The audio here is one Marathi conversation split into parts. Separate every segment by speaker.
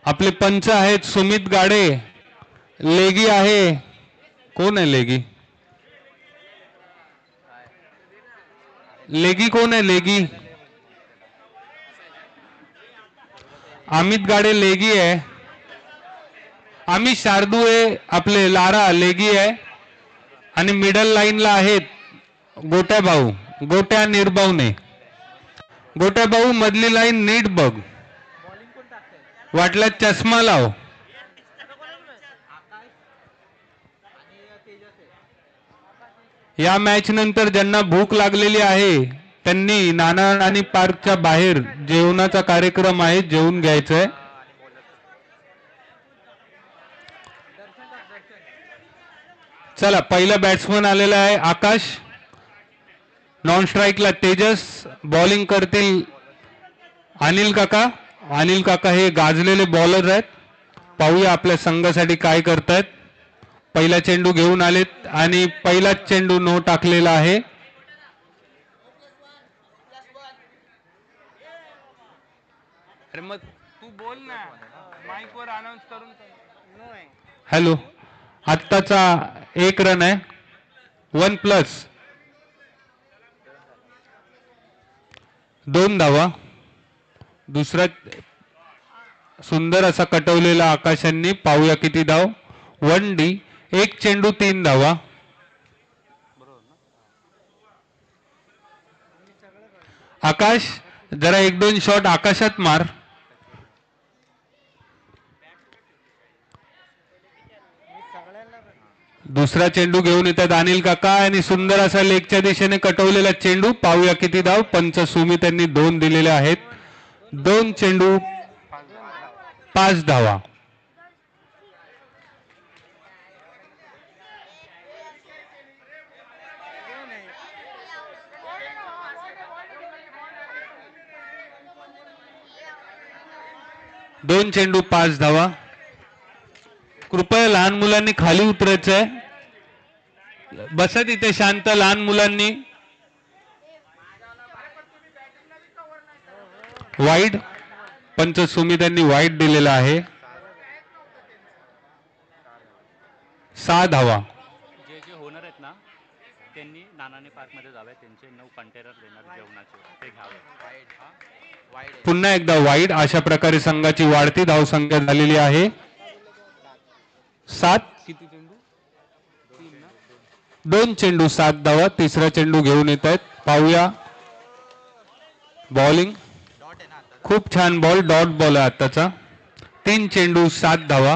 Speaker 1: आपले पंच आहेत सुमित गाडे, लेगी आहे, कोण आहे लेगी? लेगी कोण आहे लेगी? अमित गाडे लेगी आहे, अमित शार्दू आहे, आपले लारा लेगी आहे आणि मिडल लाईनला आहेत गोट्या भाऊ, गोट्या निर्भवने. गोट्या भाऊ मधली लाईन नीट बघ, वाटल्यास चष्मा लाव. या मॅच नंतर ज्यांना भूक लागलेली आहे त्यांनी नाना नानी पार्कच्या बाहेर जेवणाचा कार्यक्रम आहे, जेवून घ्यायचंय. चला पहिला बॅट्समन आलेला आहे आकाश, नॉन स्ट्राईकला तेजस, बॉलिंग करतील अनिल काका. अनिल काका हे गाजलेले बॉलर आहेत, पाहूया आपल्या संघासाठी काय करतायत. पहिला चेंडू घेऊन आलेत आणि पहिलाच चेंडू नो टाकलेला आहे. अरे मग तू बोल ना, माईक वर अनाउन्स करून. हॅलो, आत्ताचा 1 रन आहे, 1+, 2 धावा. दुसरा सुंदर असा कटवलेला आकाशांनी, पाहूया किती धाव. 1D, 1 चेंडू 3 धावा. आकाश जरा 1-2 शॉट आकाशात मार. दुसरा चेंडू घेऊन येतात अनिल काका आणि सुंदर असा लेगच्या दिशेने कटवलेला चेंडू, पाहूया किती धाव. पंच सुमित यांनी 2 दिलेले आहेत. 2 चेंडू 5 धावा. दोन चेंडू 5 धावा. कृपया लहान मुलांनी खाली उतरायचं आहे, बसा तिथे शांत लहान मुलांनी. वाईड, पंच सुमित यांनी वाईड दिलेला आहे. 6 धावा.
Speaker 2: जे जे होणार आहेत ना त्यांनी नानाने पार्क मध्ये जावे, त्यांचे 9 कंटेनर देणार जेवणाचे, ते घ्यावे.
Speaker 1: पुन्हा एकदा वाईड. अशा प्रकारे संघाची वाढती धावसंख्या झालेली आहे 7. किती चेंडू? 2 चेंडू 7 धावा. तिसरा चेंडू घेऊन येत आहेत, पाहूया. बॉलिंग खूप छान बॉल, डॉट बॉल आहे आताचा. 3 चेंडू 7 धावा.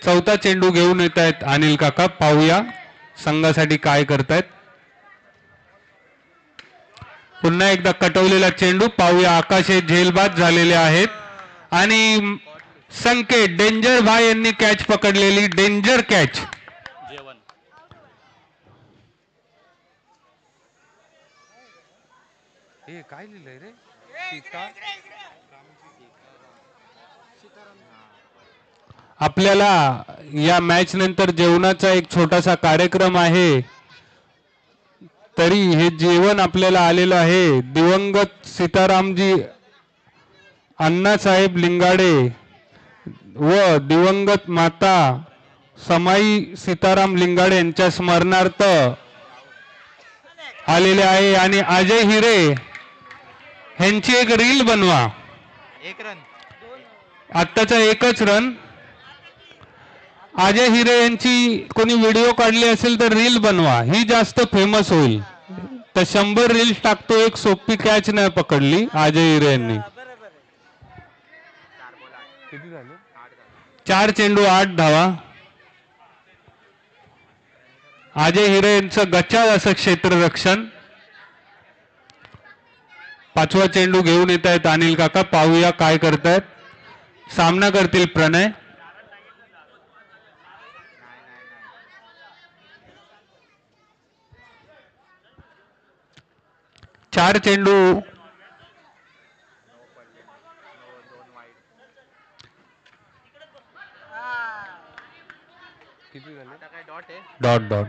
Speaker 1: चौथा चेंडू घेऊन येत आहेत अनिल काका, पाहूया संघासाठी काय करतायत. पुन्हा एकदा कटवलेला चेंडू, पाहूया. आकाश हे झेलबाद झालेले आहेत आणि संकेत डेंजर भाई यांनी कॅच पकडलेली, डेंजर कॅच.
Speaker 2: जेवण
Speaker 1: हे काय लिहिलंय रे? आपल्याला या मॅच नंतर जेवणाचा एक छोटासा कार्यक्रम आहे, तरी हे जेवण आपल्याला आलेलं आहे दिवंगत सीतारामजी अण्णासाहेब लिंगाडे व दिवंगत माता समाई सीताराम लिंगाडे यांच्या स्मरणार्थ आलेले आहे. आणि अजय हिरे ह्यांची एक रील बनवा.
Speaker 3: 1 रन,
Speaker 1: आत्ताचा 1च रन. अजय हिरे यांची कोणी व्हिडिओ काढली असेल तर रील बनवा, ही जास्त फेमस होईल. तर 100 रील्स टाकतो, एक सोपी कॅच नाही पकडली अजय हिरे यांनी. 4 चेंडू 8 धावा. अजय हिरे यांचं गच्चाळ असं क्षेत्ररक्षण. 5वा चेंडू घेऊन येत आहेत अनिल काका, पाहूया काय करतायत. सामना करतील प्रणय. 4 चेंडू डॉट डॉट.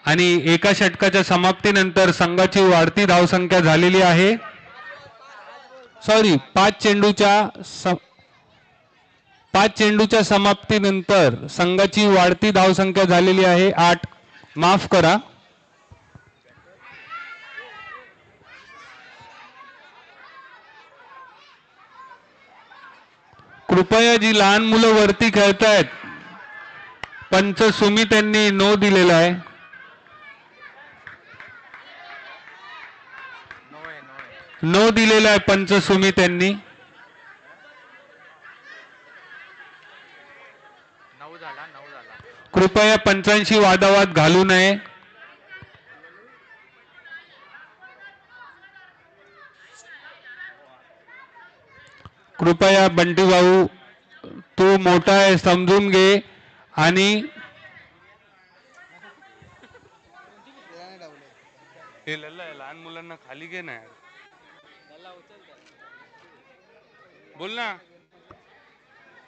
Speaker 1: आणि एका षटकाच्या समाप्तीनंतर संघाची वाढती धावसंख्या झालेली आहे. सॉरी, 5 चेंडूच्या 5 चेंडूच्या समाप्तीनंतर संघाची वाढती धावसंख्या झालेली आहे 8. माफ करा. कृपया जी लहान मुलं वरती खेळतायत, पंच सुमित यांनी नो दिलेला आहे. नो दिलेला आहे पंच सुमित यांनी.
Speaker 2: 9 झाला.
Speaker 1: कृपया पंचांशी वादावाद घालू नये. कृपया बंटी भाऊ, तू मोठा आहे समजून घे. आणि लहान मुलांना खाली घे ना. बोल ना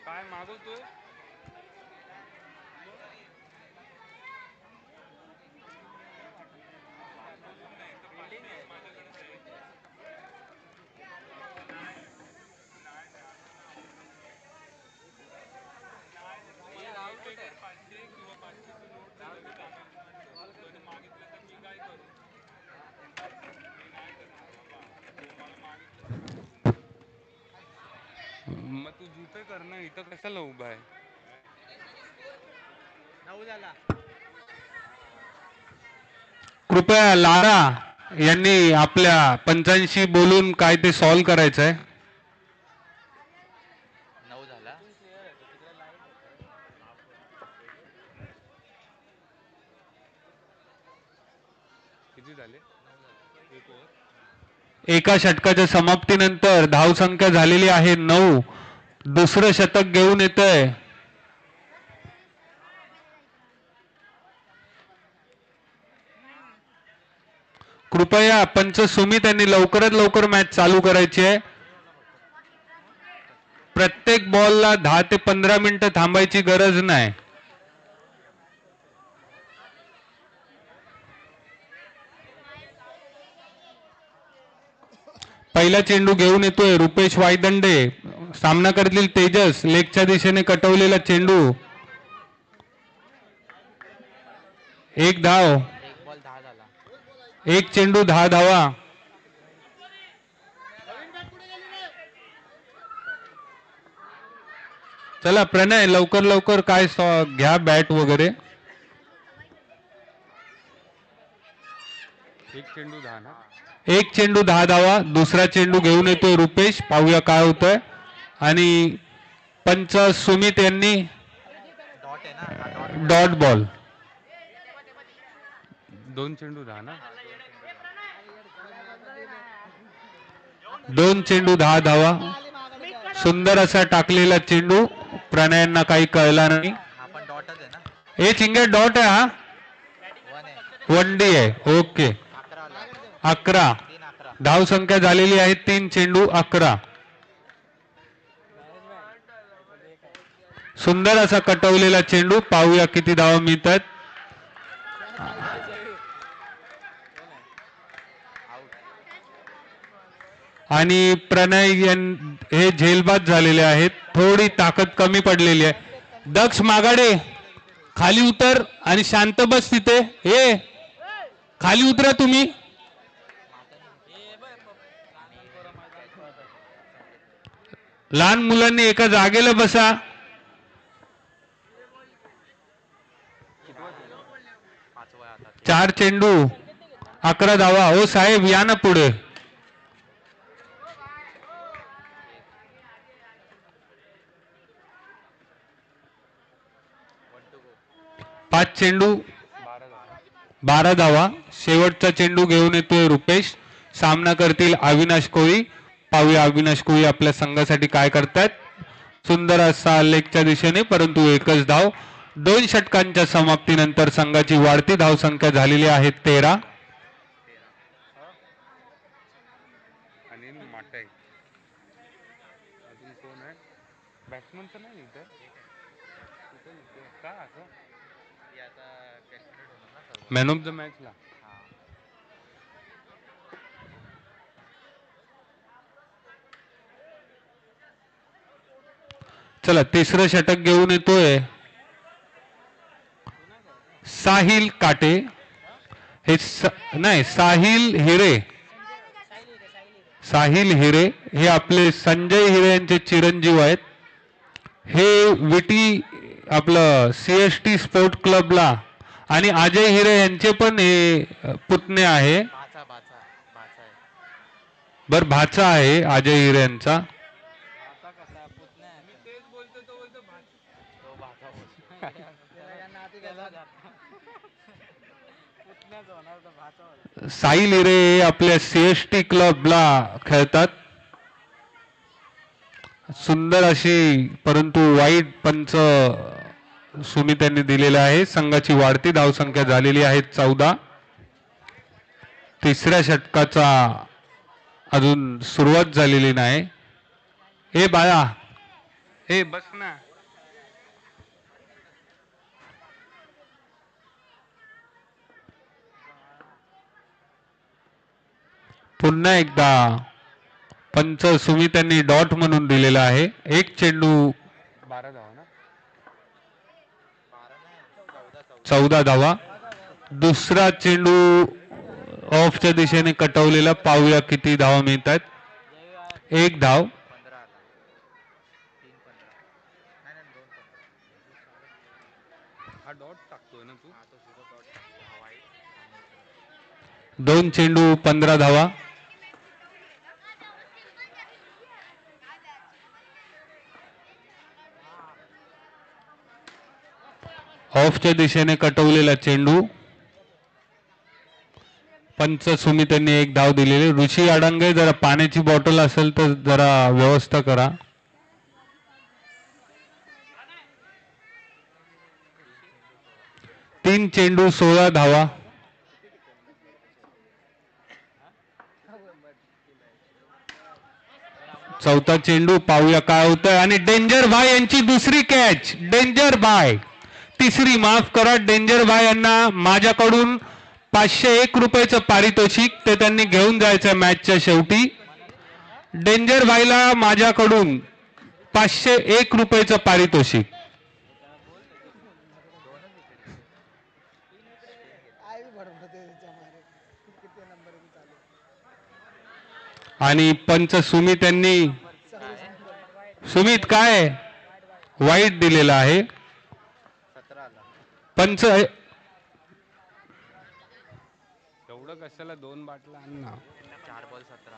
Speaker 1: काय मागवतोय. मग तू जिथे कर ना, इथं कशाला उभा आहे.
Speaker 2: 9 झाला.
Speaker 1: कृपया लारा यांनी आपल्या पंचांशी बोलून काय ते सॉल्व्ह करायचं आहे.
Speaker 2: 9 झाला.
Speaker 1: किती झाले. एका षटकाच्या समाप्तीनंतर धावसंख्या झालेली आहे 9. दुसरं शतक घेऊन येतोय कृपया पंच सुमित यांनी लवकरात लवकर मॅच चालू करायची आहे. प्रत्येक बॉलला 10 ते 15 मिनिटं थांबायची गरज नाही. पहिला चेंडू घेऊन येतोय रुपेश वायदंडे. सामना करतील तेजस. लेगच्या दिशेने कटवलेला चेंडू. एक धाव.
Speaker 2: 1 बॉल 10 झाला.
Speaker 1: एक चेंडू 10 धावा. चला प्रणय लवकर लवकर काय घ्या बॅट वगैरे. एक चेंडू 10 धावा. दुसरा चेंडू घेऊन येतोय रुपेश. पाहूया काय होतंय. आणि पंच सुमित यांनी डॉट बॉल. 2 चेंडू 10 ना. 2 चेंडू 10 धावा. सुंदर असा टाकलेला चेंडू. प्रणयांना काही कळला नाही. हे चिंगे डॉट आहे हा. 1 डे आहे. ओके. 11. धाव संख्या झालेली आहे 3 चेंडू 11. सुंदर असा कटवलेला चेंडू. पाहूया किती धावा मिळतात. आणि प्रणय हे झेलबाद झालेले आहेत. थोडी ताकद कमी पडलेली आहे. दक्ष मागाडे खाली उतर आणि शांत बस तिथे. हे खाली उतरा तुम्ही. लहान मुलांनी एका जागेला बसा. 4 चेंडू 11 धावा. हो साहेब या ना पुढे. 5 चेंडू 12 धावा. शेवटचा चेंडू घेऊन येतोय रुपेश. सामना करतील अविनाश कोळी. पाहूया अविनाश कोळी आपल्या संघासाठी काय करतात. सुंदर असा लेगच्या दिशेने, परंतु एकच धाव. 2 षटकांच्या समाप्तीनंतर संघाची वाढती धावसंख्या झालेली आहे 13. मॅन ऑफ द मॅच ला चला तिसरं षटक घेऊन येतोय साहिल काटे. हे नाही, साहिल हिरे. साहिल हिरे हे आपले संजय हिरे यांचे चिरंजीव आहेत. हे विटी आपलं CST स्पोर्ट क्लबला आणि अजय हिरे यांचे पण हे पुतणे आहे. बर, भाचा आहे अजय हिरे यांचा. साहिल हिरे हे आपल्या CST क्लबला खेळतात. सुंदर अशी परंतु वाईट पंच सुमित यांनी दिलेले आहे. संघाची वाढती धावसंख्या झालेली आहे 14. तिसऱ्या षटकाचा अजून सुरुवात झालेली नाही. ए बाळा, ए बस ना. पुन्हा एकदा पंच सुमित यांनी डॉट म्हणून दिलेला आहे. एक चेंडू 14 धावा. दुसरा चेंडू ऑफच्या दिशेने कटवलेला. पाहूया किती धावा मिळतात. 1 धाव. दोन चेंडू 15 धावा. ऑफच्या दिशेने कटवलेला चेंडू. पंच सुमित यांनी 1 धाव दिलेली. ऋषी आडांगे, जरा पाण्याची बॉटल असेल तर जरा व्यवस्था करा. तीन चेंडू 16 धावा. चौथा चेंडू. पाहूया काय होतंय. आणि डेंजर भाई यांची दुसरी कॅच. डेंजर भाई तिसरी, माफ करा. डेंजर भाई यांना माझ्याकडून 501 रुपयाचं पारितोषिक ते त्यांनी घेऊन जायचं मॅचच्या शेवटी. डेंजर भाईला माझ्याकडून 501 रुपयाचं पारितोषिक. आणि पंच सुमित यांनी, सुमित काय वाईट दिलेला आहे. पंच एवढं कशाला 2 बाटला आणा.
Speaker 2: 4 बॉल 17.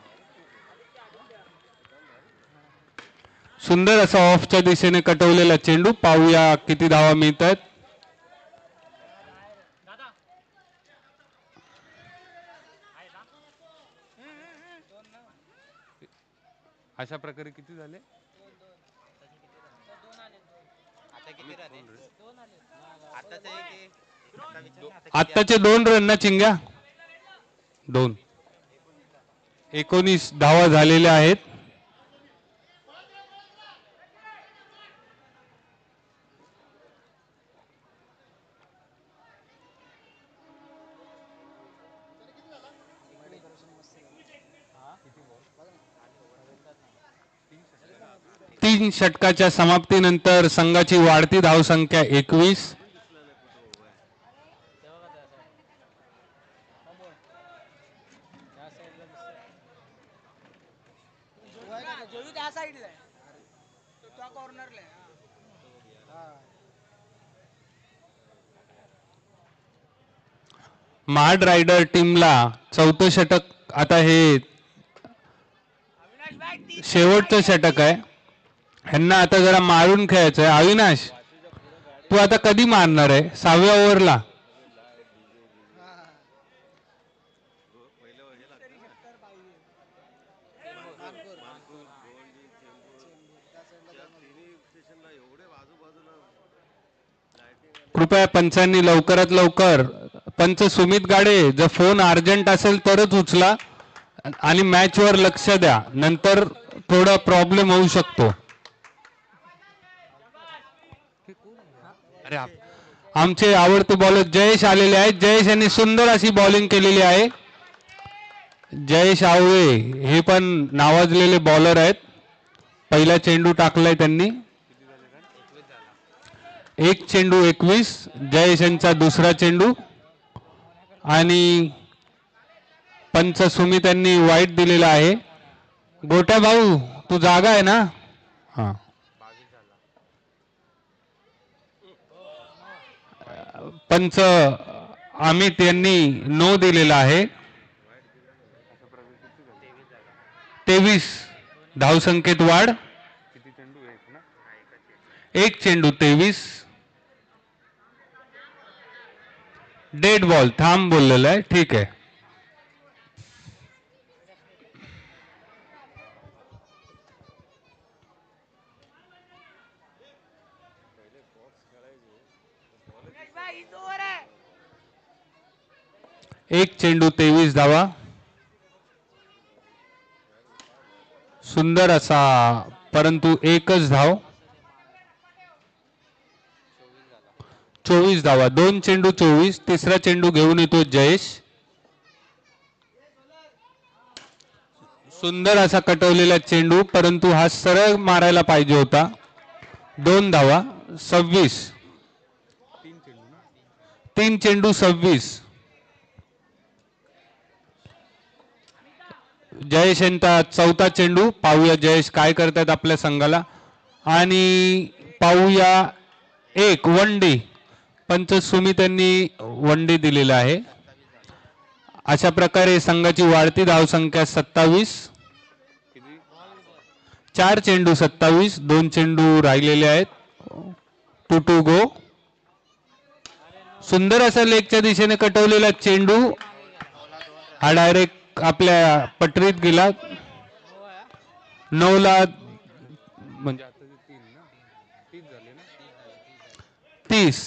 Speaker 1: सुंदर असा ऑफच्या दिशेने कटवलेला चेंडू. पाहूया किती धावा मिळतात. अशा प्रकारे किती झाले. आत्ताचे 2 रन ना चिंग्या. 2. 19 धावा झालेल्या आहेत. तीन षटकाच्या समाप्तीनंतर संघाची वाढती धावसंख्या 21. महाड रायडर टीमला चौथं षटक. आता हे शेवटचं षटक आहे. ह्यांना आता जरा मारून खेळायचं आहे. अविनाश, तू आता कधी मारणार आहे? 6व्या ओव्हरला. कृपया पंचांनी लवकरात लवकर, पंच सुमित गाडे, जर फोन अर्जंट असेल तरच उचला आणि मॅच वर लक्ष द्या, नंतर थोडा प्रॉब्लेम होऊ शकतो. आमचे आवडते बॉलर जयेश आलेले आहेत. जयेश यांनी सुंदर अशी बॉलिंग केलेली आहे. जयेश आवळे हे पण नावाजलेले बॉलर आहेत. पहिला चेंडू टाकलाय त्यांनी. एक चेंडू 21. जयेश यांचा दुसरा चेंडू आणि पंच सुमित यांनी वाईट दिलेला आहे. गोट्या भाऊ तू जागा आहे ना? हा. पंच अमित यांनी नो दिलेला आहे. 23 धावसंख्येत वाढ. एक चेंडू 23. डेड बॉल थांब बोललेला आहे. ठीक आहे. एक चेंडू 23 धावा. सुंदर असा परंतु एकच धाव. 24 धावा. दोन चेंडू 24. तिसरा चेंडू घेऊन येतो जयेश. सुंदर असा कटवलेला चेंडू परंतु हा सरळ मारायला पाहिजे होता. 2 धावा. 26. 3 चेंडू 26. जयेश यांचा चौथा चेंडू. पाहूया जयेश काय करतात आपल्या संघाला आणि पाहूया एक वन डे. पंच सुमित यांनी वन डे दिलेला आहे. अशा प्रकारे संघाची वाढती धावसंख्या 27. 4 चेंडू 27. 2 चेंडू राहिलेले आहेत. 2 गो. सुंदर असा लेगच्या दिशेने कटवलेला चेंडू हा डायरेक्ट आपल्या पटरीत गेला. 9 ला म्हणजे 30.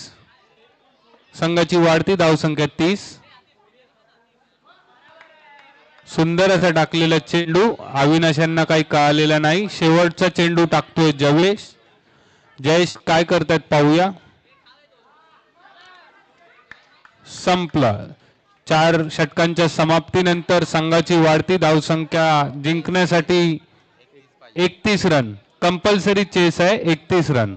Speaker 1: संघाची वाढती धावसंख्या 30. सुंदर असा टाकलेला चेंडू अविनाश यांना काही कळालेला नाही. शेवटचा चेंडू टाकतोय जयेश. जयेश काय करतात पाहूया. संपलं. 4 षटकांच्या समाप्तीनंतर संघाची वाढती धावसंख्या जिंकण्यासाठी 31 रन. कंपल्सरी चेस आहे. 31 रन.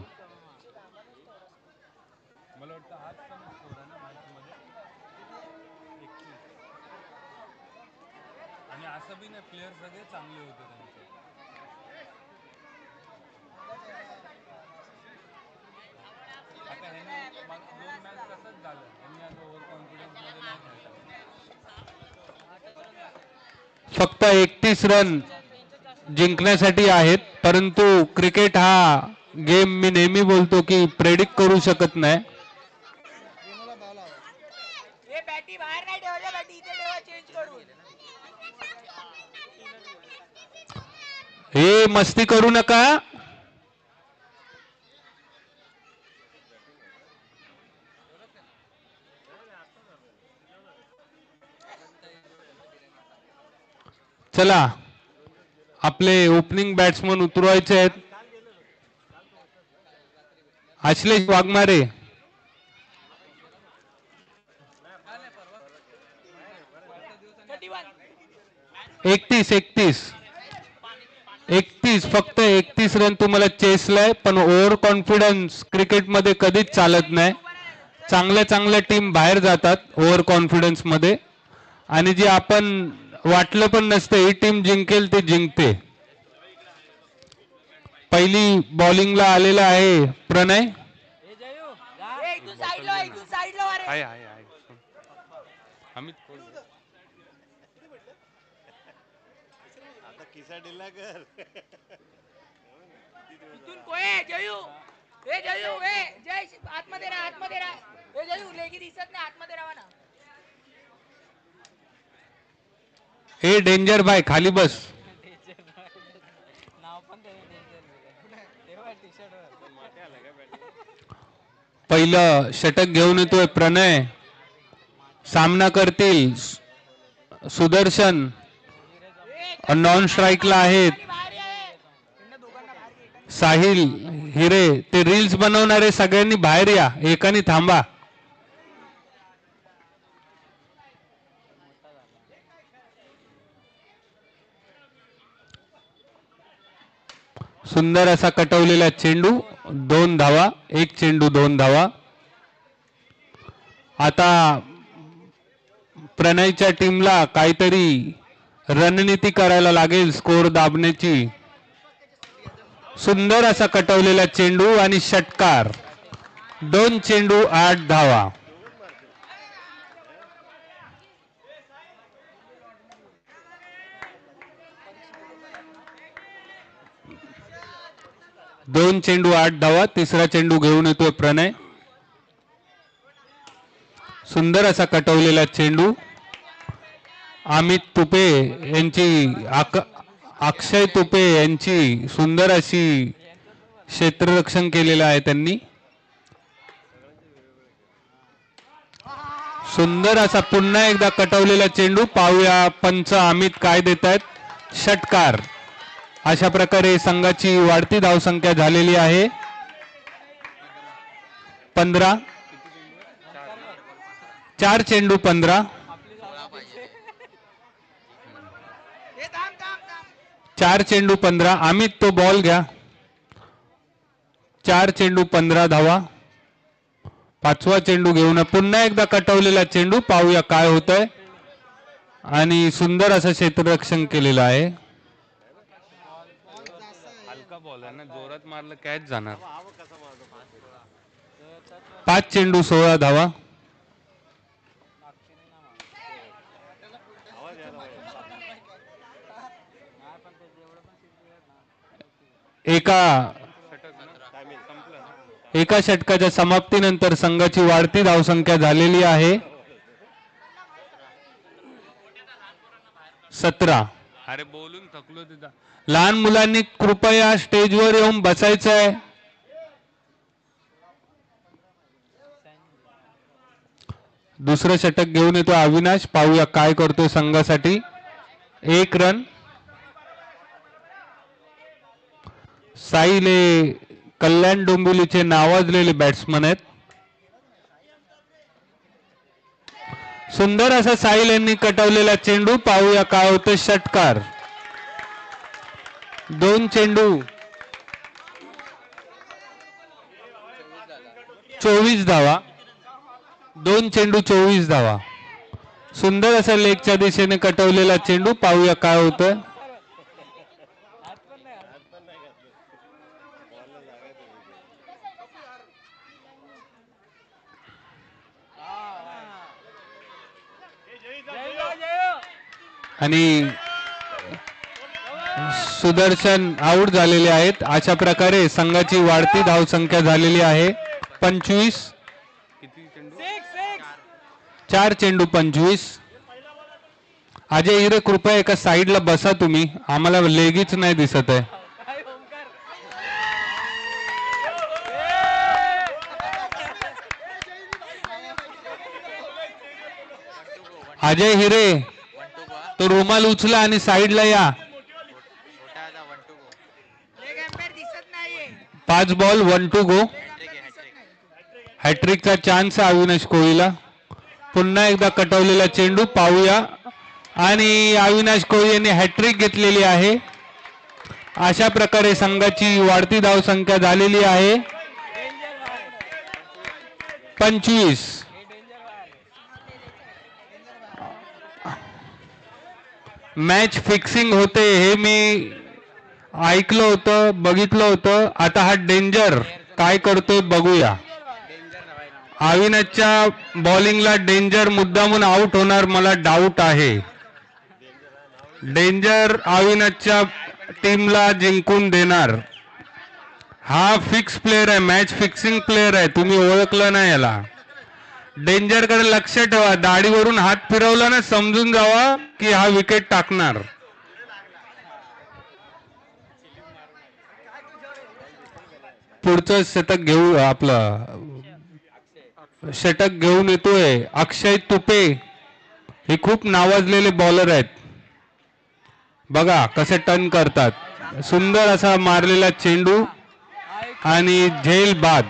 Speaker 1: फक्त 31 रन जिंकण्यासाठी आहेत. परंतु क्रिकेट हा गेम मी नेहमी बोलतो की प्रेडिक्ट करू शकत नाही. हे मस्ती करू नका. चला आपले ओपनिंग बॅट्समन उतरवायचे आहेत. आश्लेष वाघमारे. 31 फक्त 31 रन तुम्हाला चेसलाय. पण ओव्हर कॉन्फिडन्स क्रिकेटमध्ये कधीच चालत नाही. चांगल्या टीम बाहेर जातात ओव्हर कॉन्फिडन्स मध्ये आणि जे आपण वाटलं पण नसतं ही टीम जिंकेल ते जिंकते. पहिली बॉलिंगला आलेला आहे प्रणय. हे डेंजर बाय खाली बस. पहिलं षटक घेऊन येतोय प्रणय. सामना करतील सुदर्शन. नॉन स्ट्राईकला आहेत साहिल हिरे. ते रील्स बनवणारे सगळ्यांनी बाहेर या. एकाने थांबा. सुंदर असा कटवलेला चेंडू 2 धावा, एक चेंडू 2 धावा. आता प्रणयच्या टीमला काहीतरी रणनीती करायला लागेल स्कोर दाबण्याची. सुंदर असा कटवलेला चेंडू आणि षटकार. 2 चेंडू 8 धावा. दोन चेंडू 8 धावा. तिसरा चेंडू घेऊन येतोय प्रणय. सुंदर असा कटवलेला चेंडू. अमित तुपे यांची अक्षय तुपे यांची सुंदर अशी क्षेत्ररक्षण केलेलं आहे त्यांनी. सुंदर असा पुन्हा एकदा कटवलेला चेंडू. पाहूया पंच अमित काय देत आहेत. षटकार. अशा प्रकारे संघाची वाढती धावसंख्या झालेली आहे 15. 4 चेंडू 15. 4 चेंडू 15. अमित तो बॉल घ्या. 4 चेंडू 15 धावा. 5वा चेंडू घेऊन पुन्हा एकदा कटवलेला चेंडू. पाहूया काय होतंय. आणि सुंदर असं क्षेत्ररक्षण केलेलं आहे. हलका बॉल आहे ना, जोरात मारलं कॅच जाणार. 5 चेंडू 16 धावा. एका षटकाच्या समाप्तीनंतर संघाची वाढती धावसंख्या झालेली आहे 17. अरे बोलून थकलो तिथं. लहान मुलांनी कृपया स्टेजवर येऊन बसायचं आहे. दुसरं षटक घेऊन येतो अविनाश. पाहूया काय करतोय संघासाठी. 1 रन. साईल हे कल्याण डोंबिवलीचे नावाजलेले बॅट्समन आहेत. सुंदर असा साईल यांनी कटवलेला चेंडू. पाहूया काय होतं. षटकार. 2 चेंडू 24 धावा. 2 चेंडू 24 धावा. सुंदर असा लेगच्या दिशेने कटवलेला चेंडू. पाहूया काय होतं. आणि सुदर्शन आउट झालेले आहेत. अशा प्रकारे संघाची वाढती धावसंख्या झालेली आहे 25. 4 चेंडू 25. अजय हिरे कृपया एका साईडला बसा तुम्ही. आम्हाला लेगीच नाही दिसत आहे. अजय हिरे तो रुमाल उचला आणि साईडला या. 5 बॉल 1 टू गो. हॅट्रिकचा चान्स आहे अविनाश कोहलीला. पुन्हा एकदा कटवलेला चेंडू. पाहूया. आणि अविनाश कोहली यांनी हॅट्रिक घेतलेली आहे. अशा प्रकारे संघाची वाढती धावसंख्या झालेली आहे 25. मॅच फिक्सिंग होते हे मी ऐकलं होतं, बघितलं होतं. आता हा डेंजर काय करतोय बघूया. अविनाशच्या बॉलिंगला डेंजर मुद्दामून आउट होणार मला डाऊट आहे. डेंजर अविनाशच्या टीमला जिंकून देणार. हा फिक्स प्लेयर आहे, मॅच फिक्सिंग प्लेयर आहे. तुम्ही ओळखलं नाही याला. डेंजर कडे लक्ष ठेवा. दाढीवरून हात फिरवला ना समजून जावा की हा विकेट टाकणार. पुढचं षटक घेऊ. आपलं षटक घेऊन येतोय अक्षय तुपे. हे खूप नावाजलेले बॉलर आहेत. बघा कसे टर्न करतात. सुंदर असा मारलेला चेंडू आणि झेल बाद.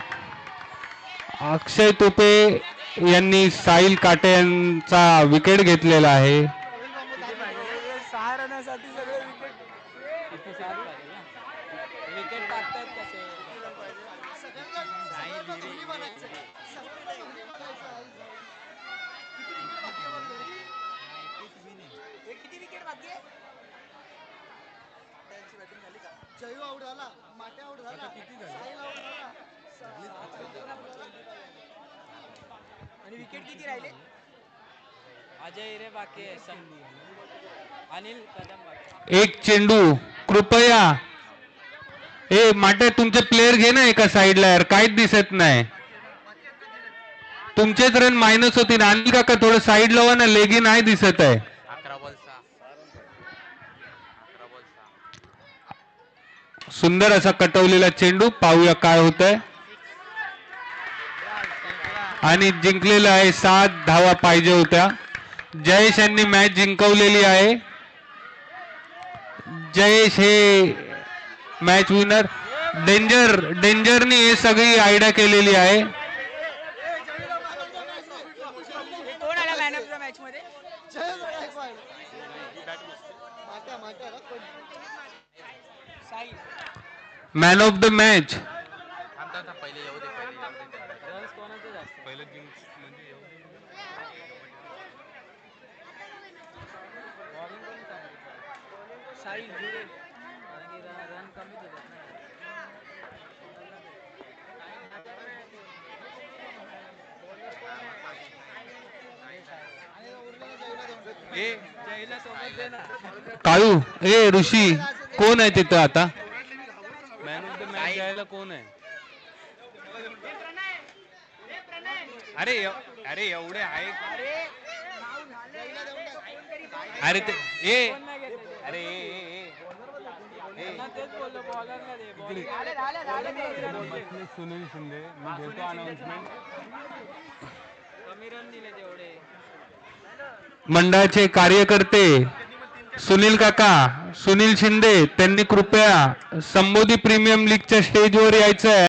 Speaker 1: अक्षय तुपे यांनी साईल काटे यांचा विकेट घेतलेला आहे.
Speaker 3: आणि विकेट किती राहिले? अजय हिरे बाकी आहे, अनिल कदम बाकी.
Speaker 1: एक चेंडू कृपया. ए माटे तुमचे प्लेयर घे ना एका साईडला यार, काहीच दिसत नाही. तुमचेच रन मायनस होतील. अनिल काका थोडं साईड लावा ना, लेगी नाही दिसत आहे.
Speaker 3: 11 बॉल 6.
Speaker 1: सुंदर असा कटवलेला चेंडू. पाहूया काय होत आहे. आणि जिंकलेला आहे. 7 धावा पाहिजे होत्या. जयेश यांनी मॅच जिंकवलेली आहे. जयेश हे मॅच विनर. डेंजरनी हे सगळी आयडिया केलेली आहे.
Speaker 3: कोण आला मॅन ऑफ द मॅच मध्ये? Sai.
Speaker 1: Man of the match
Speaker 3: पहिले येऊ दे, रन्स कोणाचे जास्त? पहिले बॉलिंग कोण चांगली? साई जुरे. कारण की रन कमीच होतात ना. जयला सोबत दे ना.
Speaker 1: काळू. ए ऋषी कोण आहे तिथं आता?
Speaker 4: मॅन ऑफ द मॅच द्यायला कोण आहे? अरे अरे एवढे आहे. अरे ते ए
Speaker 3: कोण नाही घेतलं?
Speaker 4: अरे ए
Speaker 3: त्यांना तेच बोललो, बॉलरला दे. बॉलिंग
Speaker 4: सुनील शिंदे, मी देतो अनाउन्समेंट.
Speaker 3: कमी रन दिले तेवढे.
Speaker 1: मंडळाचे कार्यकर्ते सुनील काका, सुनील शिंदे त्यांनी कृपया संबोधी प्रीमियम लीगच्या स्टेजवर यायचं आहे.